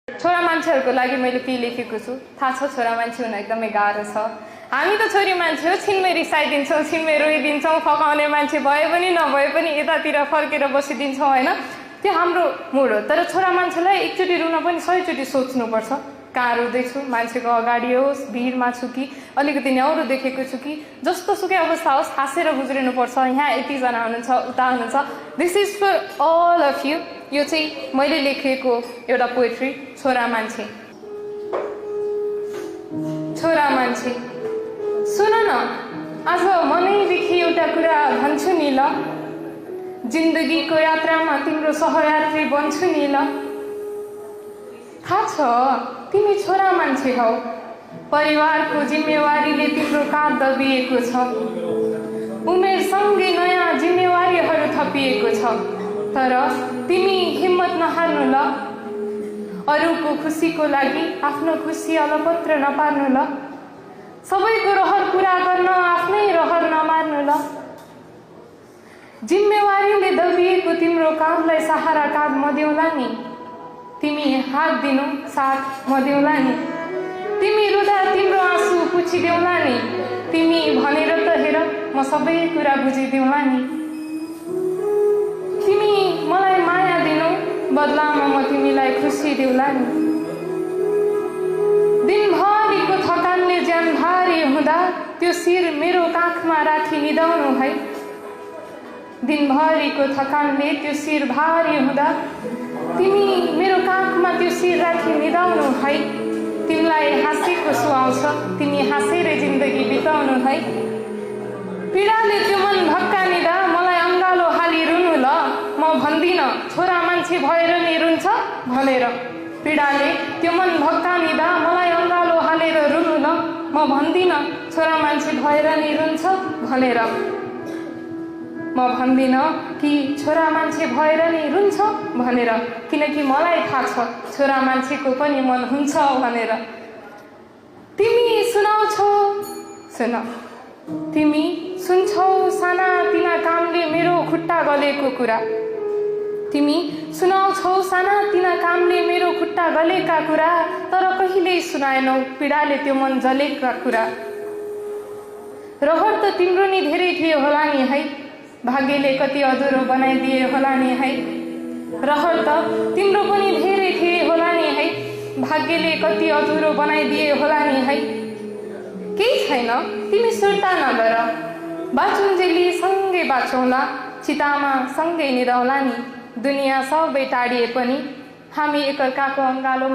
छोरा मान्छेहरूको लागि मैले के लेखेको छु थाहा छ? छोरा मान्छे हुन एकदमै गाह्रो छ। हामी त छोरी मान्छे हो, छिनमै रिसाइदिन्छौँ, छिनमै रोइदिन्छौँ, फकाउने मान्छे भए पनि नभए पनि यतातिर फर्केर बसिदिन्छौँ होइन, त्यो हाम्रो मुड हो। तर छोरा मान्छेलाई एकचोटि रुन पनि 100 चोटि सोच्नुपर्छ। कहाँ रुँदैछु, मान्छेको अगाडि होस्, भिडमा छु कि अलिकति न्याउरो देखेको छु कि जस्तो सुकै अवस्था होस् हाँसेर गुज्रिनुपर्छ। यहाँ यतिजना हुनुहुन्छ, उता हुनुहुन्छ। This is for all of you. यो चाहिँ मैले लेखेको एउटा पोएट्री, छोरा मान्छे। छोरा मान्छे सुन न, आज मनैदेखि एउटा कुरा भन्छु नि ल, जिन्दगीको यात्रामा तिम्रो सहयात्री बन्छु नि ल। थाहा छ तिमी छोरा मान्छे हौ, परिवारको जिम्मेवारीले तिम्रो काँध दबिएको छ, उमेरसँगै नयाँ जिम्मेवारीहरू थपिएको छ। तर तिमी हिम्मत नहार्नु ल, अरूको खुसीको लागि आफ्नो खुसी अलपत्र नपार्नु ल, सबैको रहर पुरा गर्न आफ्नै रहर नमार्नु ल। जिम्मेवारीले दबिएको तिम्रो काँधलाई सहारा काँध म देउला नि, तिमी हात दिनु साथ म देउला नि, तिमी रुँदा तिम्रो आँसु पुछिदेउला नि, तिमी भनेर त हेर म सबै कुरा बुझिदेउला नि। तिमी मलाई माया दिनु, बदलामा म तिमीलाई खुसी देउला नि। दिनभरिको थकानले ज्यान भारी हुँदा त्यो शिर मेरो काखमा राखी निदाउनु है। दिनभरिको थकानले त्यो शिर भारी हुँदा तिमी मेरो काखमा त्यो शिर राखी निदाउनु है। तिमीलाई हाँसेको सुहाउँछ, तिमी हाँसेर जिन्दगी बिताउनु है। पीडाले त्यो मन भक्कानिदा मलाई अङ्गालो हाली रुनु ल, म भन्दिन छोरा मान्छे भएर नि रुन्छ भनेर। पीडाले त्यो मन भक्कानिदा मलाई अङ्गालो हालेर रुनु ल, म भन्दिन छोरा मान्छे भएर नि रुन्छ भनेर। म भन्दिन कि छोरा मान्छे भएर नि रुन्छ भनेर, किनकि मलाई थाहा छ छोरा मान्छेको पनि मन हुन्छ भनेर। तिमी सुनाउँछौ, सुन, तिमी सुन्छौ साना तिना कामले मेरो खुट्टा गलेको कुरा, तिमी सुनाउँछौ साना तिना कामले मेरो खुट्टा गलेका कुरा, तर कहिल्यै सुनाएनौ पीडाले त्यो मन जलेका कुरा। रहर त तिम्रो नि धेरै थियो होला नि है, भाग्यले कति अधुरो बनाइदिए होला नि है। रहर त तिम्रो पनि धेरै थिए होला नि है, भाग्यले कति अधुरो बनाइदिए होला नि है। केही छैन तिमी सुर्ता नगर, बाँचुन्जेली सँगै बाँचौँला, चितामा सँगै निदाउला नि। दुनियाँ सबै टाढिए पनि हामी एकअर्काको अङ्गालोमा